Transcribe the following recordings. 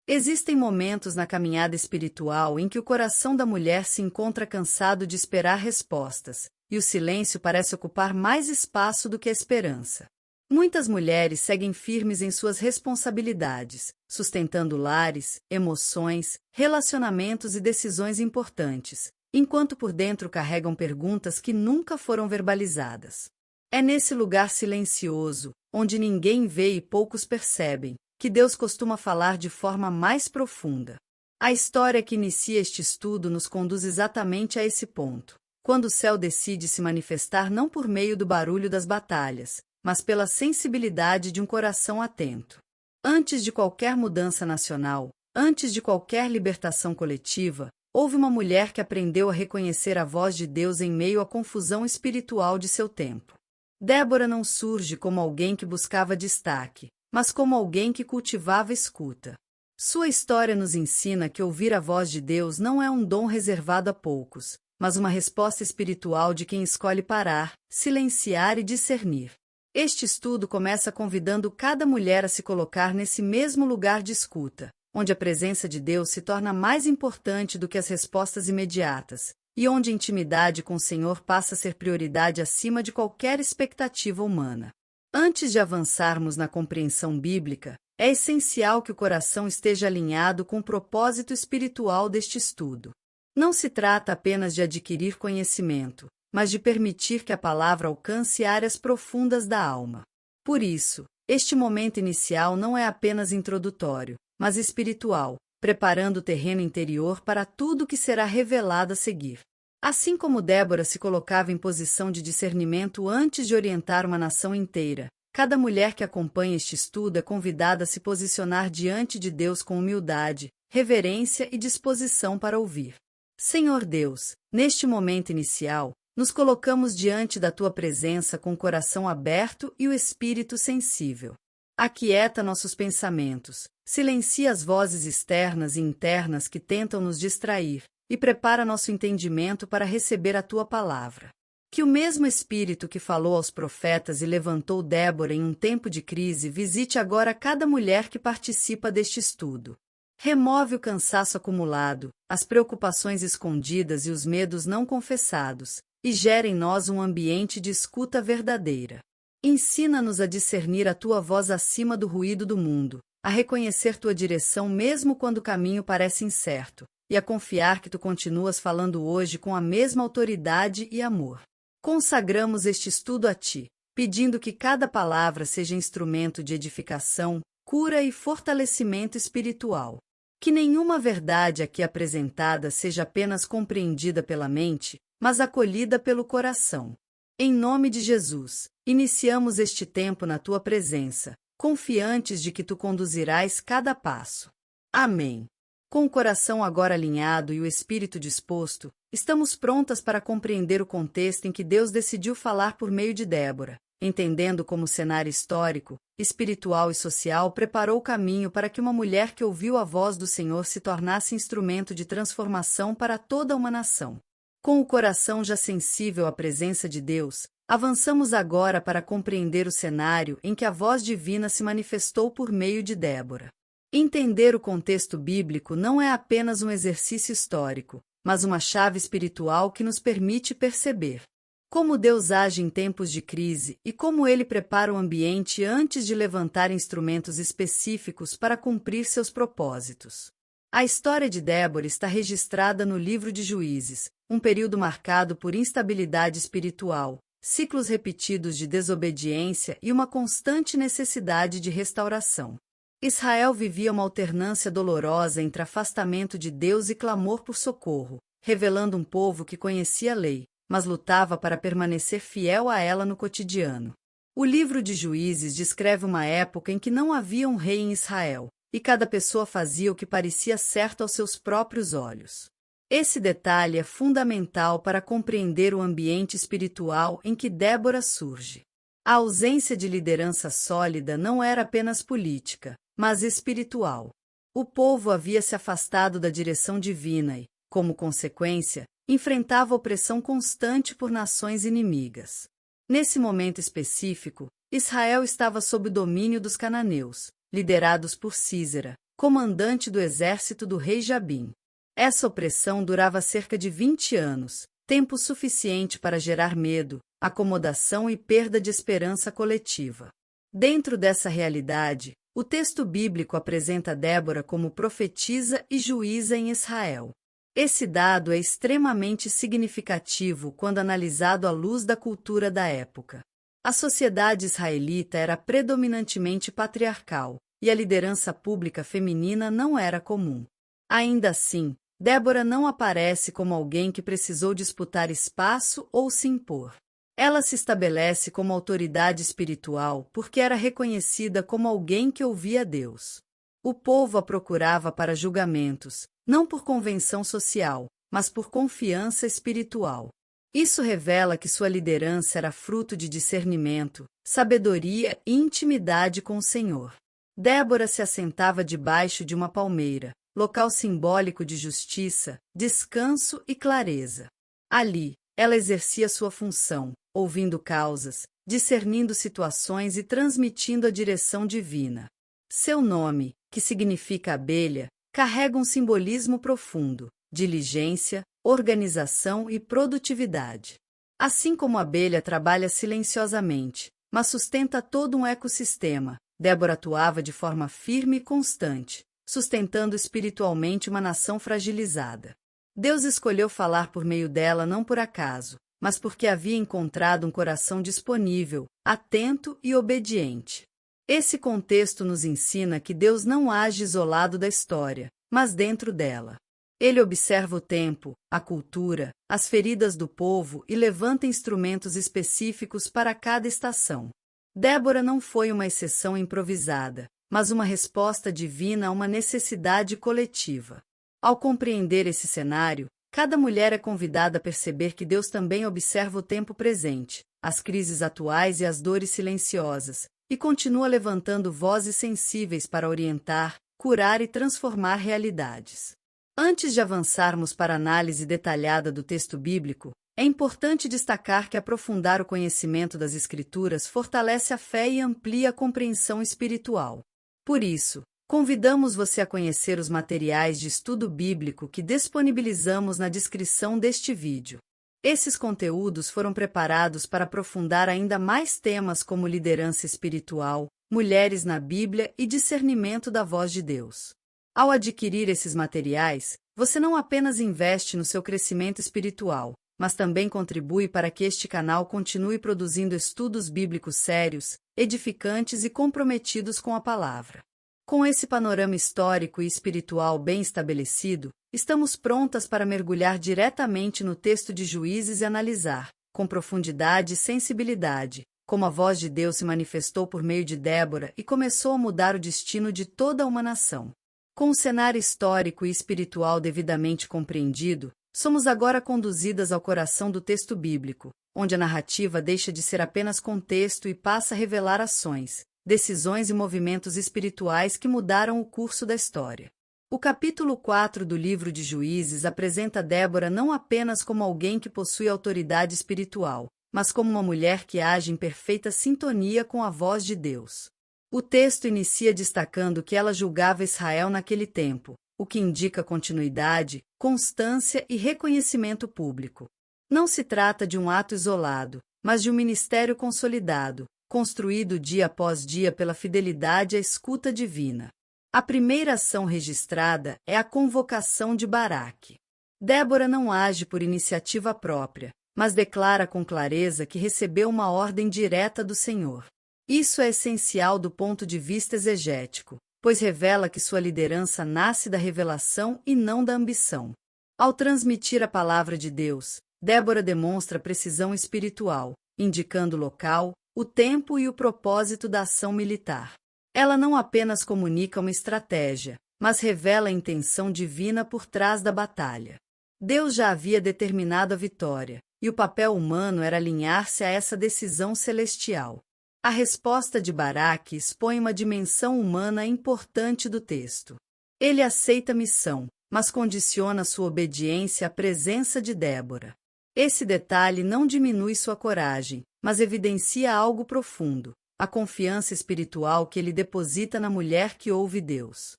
Existem momentos na caminhada espiritual em que o coração da mulher se encontra cansado de esperar respostas, e o silêncio parece ocupar mais espaço do que a esperança. Muitas mulheres seguem firmes em suas responsabilidades, sustentando lares, emoções, relacionamentos e decisões importantes, enquanto por dentro carregam perguntas que nunca foram verbalizadas. É nesse lugar silencioso, onde ninguém vê e poucos percebem, que Deus costuma falar de forma mais profunda. A história que inicia este estudo nos conduz exatamente a esse ponto, quando o céu decide se manifestar não por meio do barulho das batalhas, mas pela sensibilidade de um coração atento. Antes de qualquer mudança nacional, antes de qualquer libertação coletiva, houve uma mulher que aprendeu a reconhecer a voz de Deus em meio à confusão espiritual de seu tempo. Débora não surge como alguém que buscava destaque, mas como alguém que cultivava escuta. Sua história nos ensina que ouvir a voz de Deus não é um dom reservado a poucos, mas uma resposta espiritual de quem escolhe parar, silenciar e discernir. Este estudo começa convidando cada mulher a se colocar nesse mesmo lugar de escuta, onde a presença de Deus se torna mais importante do que as respostas imediatas, e onde a intimidade com o Senhor passa a ser prioridade acima de qualquer expectativa humana. Antes de avançarmos na compreensão bíblica, é essencial que o coração esteja alinhado com o propósito espiritual deste estudo. Não se trata apenas de adquirir conhecimento, mas de permitir que a palavra alcance áreas profundas da alma. Por isso, este momento inicial não é apenas introdutório, mas espiritual, preparando o terreno interior para tudo que será revelado a seguir. Assim como Débora se colocava em posição de discernimento antes de orientar uma nação inteira, cada mulher que acompanha este estudo é convidada a se posicionar diante de Deus com humildade, reverência e disposição para ouvir. Senhor Deus, neste momento inicial, nos colocamos diante da Tua presença com o coração aberto e o espírito sensível. Aquieta nossos pensamentos, silencia as vozes externas e internas que tentam nos distrair, e prepara nosso entendimento para receber a Tua palavra. Que o mesmo Espírito que falou aos profetas e levantou Débora em um tempo de crise visite agora cada mulher que participa deste estudo. Remove o cansaço acumulado, as preocupações escondidas e os medos não confessados, e gera em nós um ambiente de escuta verdadeira. Ensina-nos a discernir a Tua voz acima do ruído do mundo, a reconhecer Tua direção mesmo quando o caminho parece incerto, e a confiar que Tu continuas falando hoje com a mesma autoridade e amor. Consagramos este estudo a Ti, pedindo que cada palavra seja instrumento de edificação, cura e fortalecimento espiritual. Que nenhuma verdade aqui apresentada seja apenas compreendida pela mente, mas acolhida pelo coração. Em nome de Jesus, iniciamos este tempo na Tua presença, confiantes de que Tu conduzirás cada passo. Amém. Com o coração agora alinhado e o espírito disposto, estamos prontas para compreender o contexto em que Deus decidiu falar por meio de Débora, entendendo como o cenário histórico, espiritual e social preparou o caminho para que uma mulher que ouviu a voz do Senhor se tornasse instrumento de transformação para toda uma nação. Com o coração já sensível à presença de Deus, avançamos agora para compreender o cenário em que a voz divina se manifestou por meio de Débora. Entender o contexto bíblico não é apenas um exercício histórico, mas uma chave espiritual que nos permite perceber como Deus age em tempos de crise e como Ele prepara o ambiente antes de levantar instrumentos específicos para cumprir seus propósitos. A história de Débora está registrada no livro de Juízes, um período marcado por instabilidade espiritual, ciclos repetidos de desobediência e uma constante necessidade de restauração. Israel vivia uma alternância dolorosa entre afastamento de Deus e clamor por socorro, revelando um povo que conhecia a lei, mas lutava para permanecer fiel a ela no cotidiano. O livro de Juízes descreve uma época em que não havia um rei em Israel, e cada pessoa fazia o que parecia certo aos seus próprios olhos. Esse detalhe é fundamental para compreender o ambiente espiritual em que Débora surge. A ausência de liderança sólida não era apenas política, mas espiritual. O povo havia se afastado da direção divina e, como consequência, enfrentava opressão constante por nações inimigas. Nesse momento específico, Israel estava sob o domínio dos cananeus, liderados por Sísera, comandante do exército do rei Jabim. Essa opressão durava cerca de 20 anos, tempo suficiente para gerar medo, acomodação e perda de esperança coletiva. Dentro dessa realidade, o texto bíblico apresenta Débora como profetisa e juíza em Israel. Esse dado é extremamente significativo quando analisado à luz da cultura da época. A sociedade israelita era predominantemente patriarcal, e a liderança pública feminina não era comum. Ainda assim, Débora não aparece como alguém que precisou disputar espaço ou se impor. Ela se estabelece como autoridade espiritual porque era reconhecida como alguém que ouvia Deus. O povo a procurava para julgamentos, não por convenção social, mas por confiança espiritual. Isso revela que sua liderança era fruto de discernimento, sabedoria e intimidade com o Senhor. Débora se assentava debaixo de uma palmeira, local simbólico de justiça, descanso e clareza. Ali, ela exercia sua função, ouvindo causas, discernindo situações e transmitindo a direção divina. Seu nome, que significa abelha, carrega um simbolismo profundo: diligência, organização e produtividade. Assim como a abelha trabalha silenciosamente, mas sustenta todo um ecossistema, Débora atuava de forma firme e constante, sustentando espiritualmente uma nação fragilizada. Deus escolheu falar por meio dela não por acaso, mas porque havia encontrado um coração disponível, atento e obediente. Esse contexto nos ensina que Deus não age isolado da história, mas dentro dela. Ele observa o tempo, a cultura, as feridas do povo e levanta instrumentos específicos para cada estação. Débora não foi uma exceção improvisada, mas uma resposta divina a uma necessidade coletiva. Ao compreender esse cenário, cada mulher é convidada a perceber que Deus também observa o tempo presente, as crises atuais e as dores silenciosas, e continua levantando vozes sensíveis para orientar, curar e transformar realidades. Antes de avançarmos para a análise detalhada do texto bíblico, é importante destacar que aprofundar o conhecimento das Escrituras fortalece a fé e amplia a compreensão espiritual. Por isso, convidamos você a conhecer os materiais de estudo bíblico que disponibilizamos na descrição deste vídeo. Esses conteúdos foram preparados para aprofundar ainda mais temas como liderança espiritual, mulheres na Bíblia e discernimento da voz de Deus. Ao adquirir esses materiais, você não apenas investe no seu crescimento espiritual, mas também contribui para que este canal continue produzindo estudos bíblicos sérios, edificantes e comprometidos com a palavra. Com esse panorama histórico e espiritual bem estabelecido, estamos prontas para mergulhar diretamente no texto de Juízes e analisar, com profundidade e sensibilidade, como a voz de Deus se manifestou por meio de Débora e começou a mudar o destino de toda uma nação. Com o cenário histórico e espiritual devidamente compreendido, somos agora conduzidas ao coração do texto bíblico, onde a narrativa deixa de ser apenas contexto e passa a revelar ações, decisões e movimentos espirituais que mudaram o curso da história. O capítulo 4 do livro de Juízes apresenta Débora não apenas como alguém que possui autoridade espiritual, mas como uma mulher que age em perfeita sintonia com a voz de Deus. O texto inicia destacando que ela julgava Israel naquele tempo, o que indica continuidade, constância e reconhecimento público. Não se trata de um ato isolado, mas de um ministério consolidado, construído dia após dia pela fidelidade à escuta divina. A primeira ação registrada é a convocação de Baraque. Débora não age por iniciativa própria, mas declara com clareza que recebeu uma ordem direta do Senhor. Isso é essencial do ponto de vista exegético, pois revela que sua liderança nasce da revelação e não da ambição. Ao transmitir a palavra de Deus, Débora demonstra precisão espiritual, indicando o local, o tempo e o propósito da ação militar. Ela não apenas comunica uma estratégia, mas revela a intenção divina por trás da batalha. Deus já havia determinado a vitória, e o papel humano era alinhar-se a essa decisão celestial. A resposta de Baraque expõe uma dimensão humana importante do texto. Ele aceita a missão, mas condiciona sua obediência à presença de Débora. Esse detalhe não diminui sua coragem, mas evidencia algo profundo, a confiança espiritual que ele deposita na mulher que ouve Deus.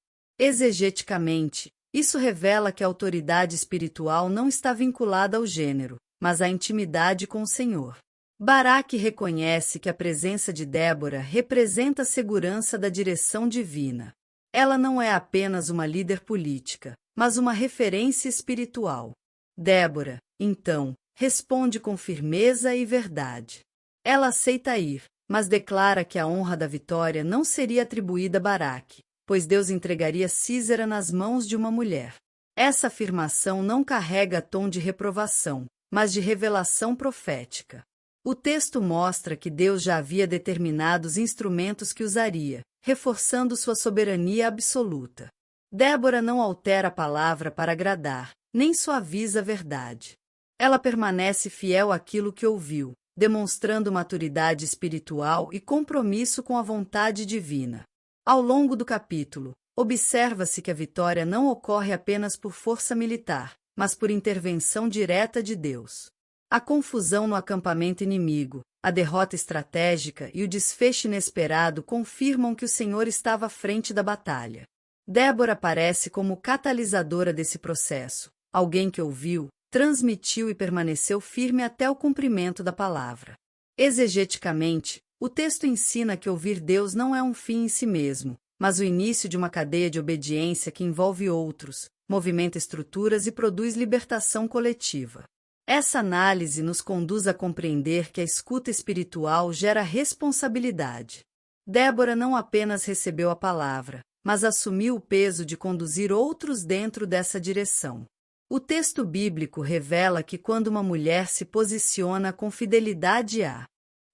Exegeticamente, isso revela que a autoridade espiritual não está vinculada ao gênero, mas à intimidade com o Senhor. Baraque reconhece que a presença de Débora representa a segurança da direção divina. Ela não é apenas uma líder política, mas uma referência espiritual. Débora, então, responde com firmeza e verdade. Ela aceita ir, mas declara que a honra da vitória não seria atribuída a Baraque, pois Deus entregaria Sísera nas mãos de uma mulher. Essa afirmação não carrega tom de reprovação, mas de revelação profética. O texto mostra que Deus já havia determinado os instrumentos que usaria, reforçando sua soberania absoluta. Débora não altera a palavra para agradar, nem suaviza a verdade. Ela permanece fiel àquilo que ouviu, demonstrando maturidade espiritual e compromisso com a vontade divina. Ao longo do capítulo, observa-se que a vitória não ocorre apenas por força militar, mas por intervenção direta de Deus. A confusão no acampamento inimigo, a derrota estratégica e o desfecho inesperado confirmam que o Senhor estava à frente da batalha. Débora aparece como catalisadora desse processo, alguém que ouviu, transmitiu e permaneceu firme até o cumprimento da palavra. Exegeticamente, o texto ensina que ouvir Deus não é um fim em si mesmo, mas o início de uma cadeia de obediência que envolve outros, movimenta estruturas e produz libertação coletiva. Essa análise nos conduz a compreender que a escuta espiritual gera responsabilidade. Débora não apenas recebeu a palavra, mas assumiu o peso de conduzir outros dentro dessa direção. O texto bíblico revela que quando uma mulher se posiciona com fidelidade à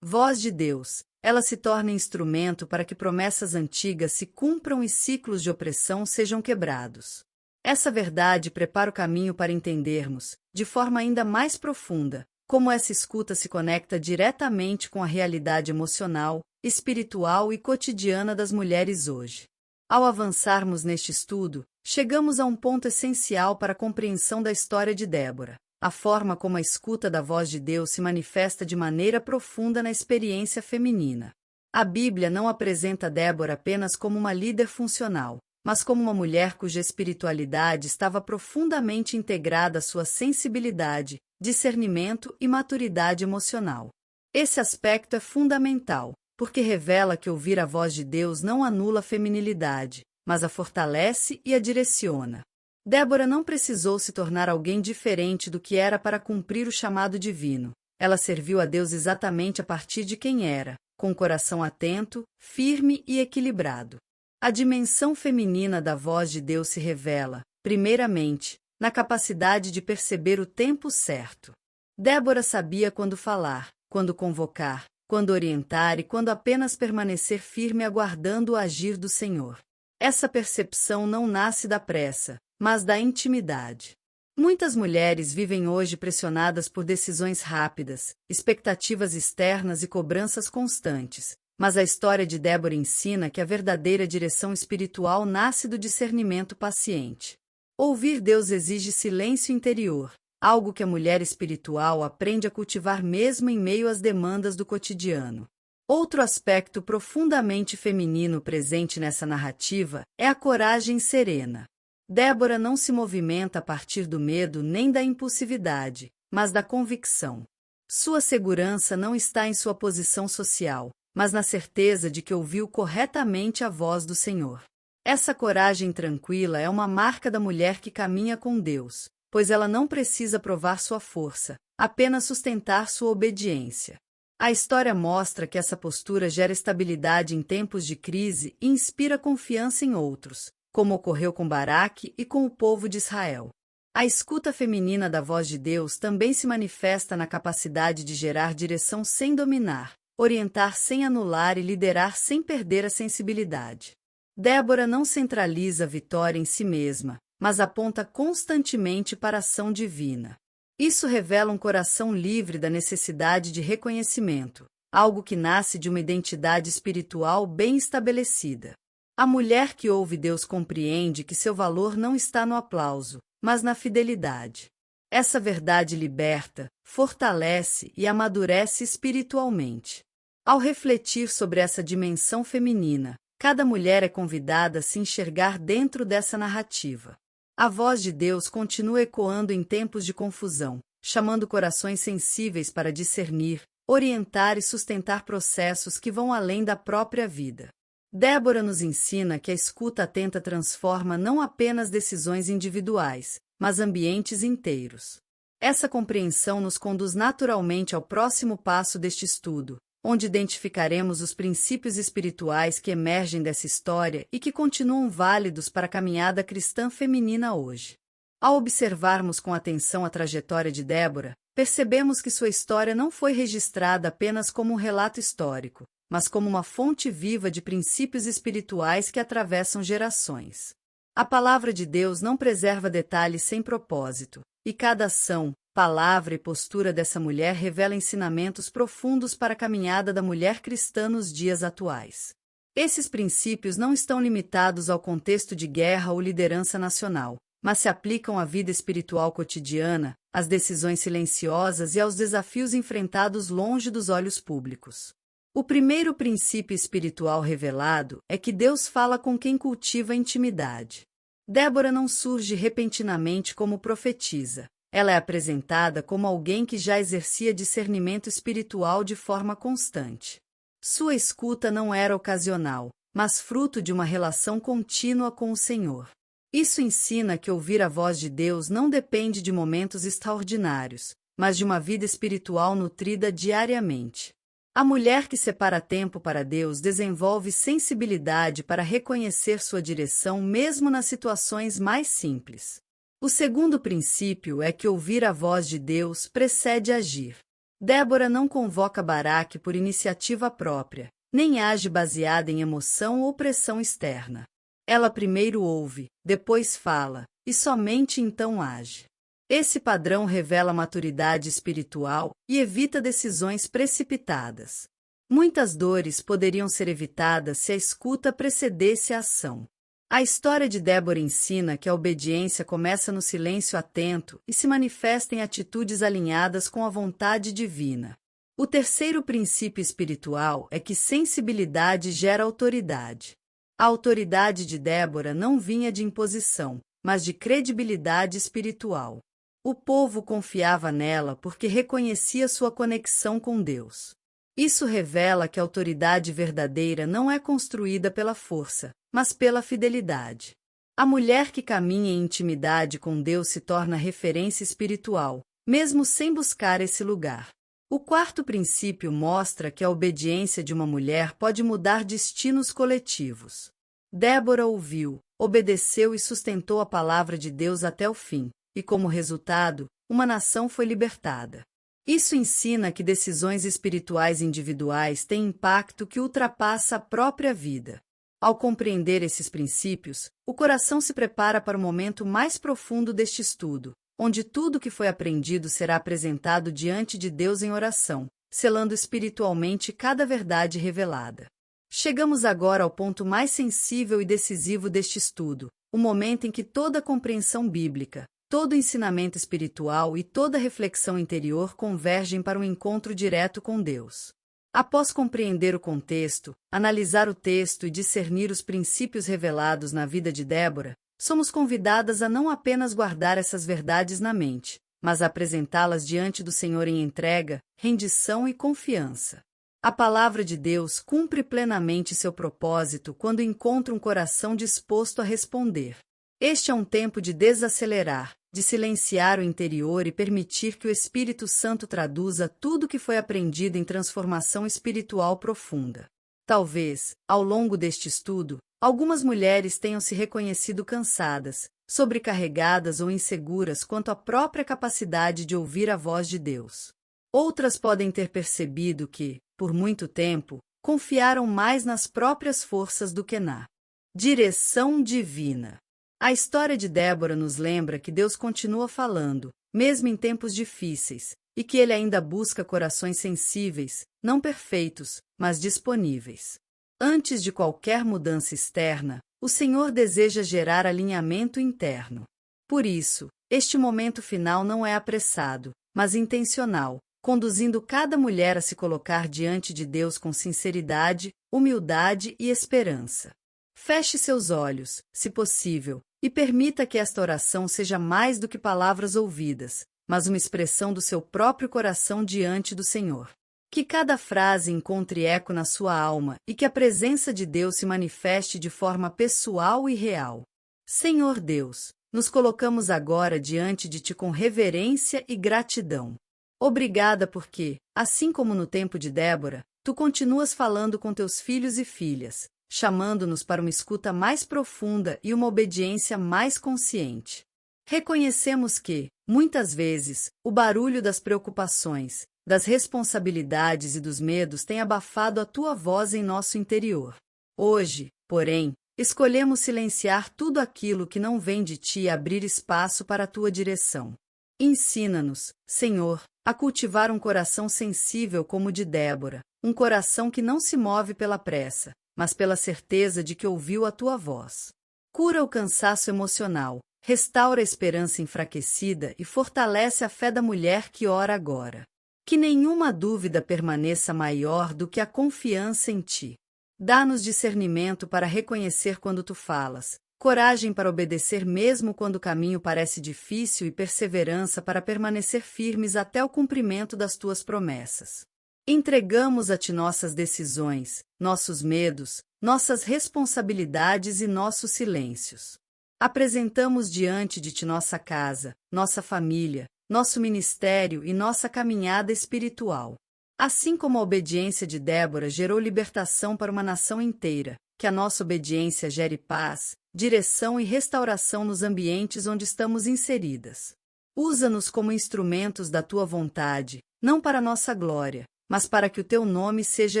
voz de Deus, ela se torna instrumento para que promessas antigas se cumpram e ciclos de opressão sejam quebrados. Essa verdade prepara o caminho para entendermos, de forma ainda mais profunda, como essa escuta se conecta diretamente com a realidade emocional, espiritual e cotidiana das mulheres hoje. Ao avançarmos neste estudo, chegamos a um ponto essencial para a compreensão da história de Débora, a forma como a escuta da voz de Deus se manifesta de maneira profunda na experiência feminina. A Bíblia não apresenta Débora apenas como uma líder funcional, mas como uma mulher cuja espiritualidade estava profundamente integrada à sua sensibilidade, discernimento e maturidade emocional. Esse aspecto é fundamental, porque revela que ouvir a voz de Deus não anula a feminilidade, mas a fortalece e a direciona. Débora não precisou se tornar alguém diferente do que era para cumprir o chamado divino. Ela serviu a Deus exatamente a partir de quem era, com o coração atento, firme e equilibrado. A dimensão feminina da voz de Deus se revela, primeiramente, na capacidade de perceber o tempo certo. Débora sabia quando falar, quando convocar, quando orientar e quando apenas permanecer firme aguardando o agir do Senhor. Essa percepção não nasce da pressa, mas da intimidade. Muitas mulheres vivem hoje pressionadas por decisões rápidas, expectativas externas e cobranças constantes. Mas a história de Débora ensina que a verdadeira direção espiritual nasce do discernimento paciente. Ouvir Deus exige silêncio interior, algo que a mulher espiritual aprende a cultivar mesmo em meio às demandas do cotidiano. Outro aspecto profundamente feminino presente nessa narrativa é a coragem serena. Débora não se movimenta a partir do medo nem da impulsividade, mas da convicção. Sua segurança não está em sua posição social, mas na certeza de que ouviu corretamente a voz do Senhor. Essa coragem tranquila é uma marca da mulher que caminha com Deus, pois ela não precisa provar sua força, apenas sustentar sua obediência. A história mostra que essa postura gera estabilidade em tempos de crise e inspira confiança em outros, como ocorreu com Baraque e com o povo de Israel. A escuta feminina da voz de Deus também se manifesta na capacidade de gerar direção sem dominar, orientar sem anular e liderar sem perder a sensibilidade. Débora não centraliza a vitória em si mesma, mas aponta constantemente para a ação divina. Isso revela um coração livre da necessidade de reconhecimento, algo que nasce de uma identidade espiritual bem estabelecida. A mulher que ouve Deus compreende que seu valor não está no aplauso, mas na fidelidade. Essa verdade liberta, fortalece e amadurece espiritualmente. Ao refletir sobre essa dimensão feminina, Cada mulher é convidada a se enxergar dentro dessa narrativa. A voz de Deus continua ecoando em tempos de confusão, chamando corações sensíveis para discernir, orientar e sustentar processos que vão além da própria vida. Débora nos ensina que a escuta atenta transforma não apenas decisões individuais, mas ambientes inteiros. Essa compreensão nos conduz naturalmente ao próximo passo deste estudo, onde identificaremos os princípios espirituais que emergem dessa história e que continuam válidos para a caminhada cristã feminina hoje. Ao observarmos com atenção a trajetória de Débora, percebemos que sua história não foi registrada apenas como um relato histórico, mas como uma fonte viva de princípios espirituais que atravessam gerações. A palavra de Deus não preserva detalhes sem propósito, e cada ação, palavra e postura dessa mulher revela ensinamentos profundos para a caminhada da mulher cristã nos dias atuais. Esses princípios não estão limitados ao contexto de guerra ou liderança nacional, mas se aplicam à vida espiritual cotidiana, às decisões silenciosas e aos desafios enfrentados longe dos olhos públicos. O primeiro princípio espiritual revelado é que Deus fala com quem cultiva a intimidade. Débora não surge repentinamente como profetisa. Ela é apresentada como alguém que já exercia discernimento espiritual de forma constante. Sua escuta não era ocasional, mas fruto de uma relação contínua com o Senhor. Isso ensina que ouvir a voz de Deus não depende de momentos extraordinários, mas de uma vida espiritual nutrida diariamente. A mulher que separa tempo para Deus desenvolve sensibilidade para reconhecer sua direção mesmo nas situações mais simples. O segundo princípio é que ouvir a voz de Deus precede agir. Débora não convoca Baraque por iniciativa própria, nem age baseada em emoção ou pressão externa. Ela primeiro ouve, depois fala, e somente então age. Esse padrão revela maturidade espiritual e evita decisões precipitadas. Muitas dores poderiam ser evitadas se a escuta precedesse a ação. A história de Débora ensina que a obediência começa no silêncio atento e se manifesta em atitudes alinhadas com a vontade divina. O terceiro princípio espiritual é que sensibilidade gera autoridade. A autoridade de Débora não vinha de imposição, mas de credibilidade espiritual. O povo confiava nela porque reconhecia sua conexão com Deus. Isso revela que a autoridade verdadeira não é construída pela força, mas pela fidelidade. A mulher que caminha em intimidade com Deus se torna referência espiritual, mesmo sem buscar esse lugar. O quarto princípio mostra que a obediência de uma mulher pode mudar destinos coletivos. Débora ouviu, obedeceu e sustentou a palavra de Deus até o fim. E como resultado, uma nação foi libertada. Isso ensina que decisões espirituais individuais têm impacto que ultrapassa a própria vida. Ao compreender esses princípios, o coração se prepara para o momento mais profundo deste estudo, onde tudo que foi aprendido será apresentado diante de Deus em oração, selando espiritualmente cada verdade revelada. Chegamos agora ao ponto mais sensível e decisivo deste estudo, o momento em que toda a compreensão bíblica, todo ensinamento espiritual e toda reflexão interior convergem para um encontro direto com Deus. Após compreender o contexto, analisar o texto e discernir os princípios revelados na vida de Débora, somos convidadas a não apenas guardar essas verdades na mente, mas a apresentá-las diante do Senhor em entrega, rendição e confiança. A palavra de Deus cumpre plenamente seu propósito quando encontra um coração disposto a responder. Este é um tempo de desacelerar, de silenciar o interior e permitir que o Espírito Santo traduza tudo que foi aprendido em transformação espiritual profunda. Talvez, ao longo deste estudo, algumas mulheres tenham se reconhecido cansadas, sobrecarregadas ou inseguras quanto à própria capacidade de ouvir a voz de Deus. Outras podem ter percebido que, por muito tempo, confiaram mais nas próprias forças do que na direção divina. A história de Débora nos lembra que Deus continua falando, mesmo em tempos difíceis, e que Ele ainda busca corações sensíveis, não perfeitos, mas disponíveis. Antes de qualquer mudança externa, o Senhor deseja gerar alinhamento interno. Por isso, este momento final não é apressado, mas intencional, conduzindo cada mulher a se colocar diante de Deus com sinceridade, humildade e esperança. Feche seus olhos, se possível, e permita que esta oração seja mais do que palavras ouvidas, mas uma expressão do seu próprio coração diante do Senhor. Que cada frase encontre eco na sua alma e que a presença de Deus se manifeste de forma pessoal e real. Senhor Deus, nos colocamos agora diante de Ti com reverência e gratidão. Obrigada porque, assim como no tempo de Débora, Tu continuas falando com Teus filhos e filhas, chamando-nos para uma escuta mais profunda e uma obediência mais consciente. Reconhecemos que, muitas vezes, o barulho das preocupações, das responsabilidades e dos medos tem abafado a Tua voz em nosso interior. Hoje, porém, escolhemos silenciar tudo aquilo que não vem de Ti e abrir espaço para a Tua direção. Ensina-nos, Senhor, a cultivar um coração sensível como o de Débora, um coração que não se move pela pressa, mas pela certeza de que ouviu a Tua voz. Cura o cansaço emocional, restaura a esperança enfraquecida e fortalece a fé da mulher que ora agora. Que nenhuma dúvida permaneça maior do que a confiança em Ti. Dá-nos discernimento para reconhecer quando Tu falas, coragem para obedecer mesmo quando o caminho parece difícil e perseverança para permanecer firmes até o cumprimento das Tuas promessas. Entregamos a Ti nossas decisões, nossos medos, nossas responsabilidades e nossos silêncios. Apresentamos diante de Ti nossa casa, nossa família, nosso ministério e nossa caminhada espiritual. Assim como a obediência de Débora gerou libertação para uma nação inteira, que a nossa obediência gere paz, direção e restauração nos ambientes onde estamos inseridas. Usa-nos como instrumentos da Tua vontade, não para nossa glória, mas para que o Teu nome seja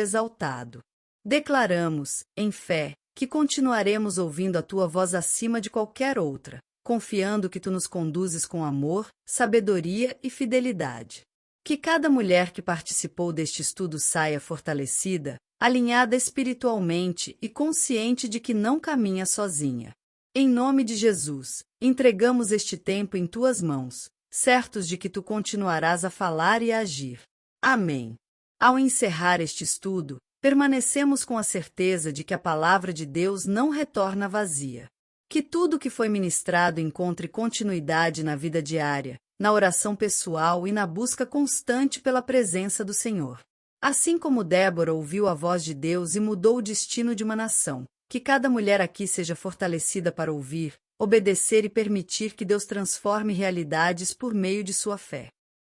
exaltado. Declaramos, em fé, que continuaremos ouvindo a Tua voz acima de qualquer outra, confiando que Tu nos conduzes com amor, sabedoria e fidelidade. Que cada mulher que participou deste estudo saia fortalecida, alinhada espiritualmente e consciente de que não caminha sozinha. Em nome de Jesus, entregamos este tempo em Tuas mãos, certos de que Tu continuarás a falar e a agir. Amém. Ao encerrar este estudo, permanecemos com a certeza de que a palavra de Deus não retorna vazia. Que tudo que foi ministrado encontre continuidade na vida diária, na oração pessoal e na busca constante pela presença do Senhor. Assim como Débora ouviu a voz de Deus e mudou o destino de uma nação, que cada mulher aqui seja fortalecida para ouvir, obedecer e permitir que Deus transforme realidades por meio de sua fé.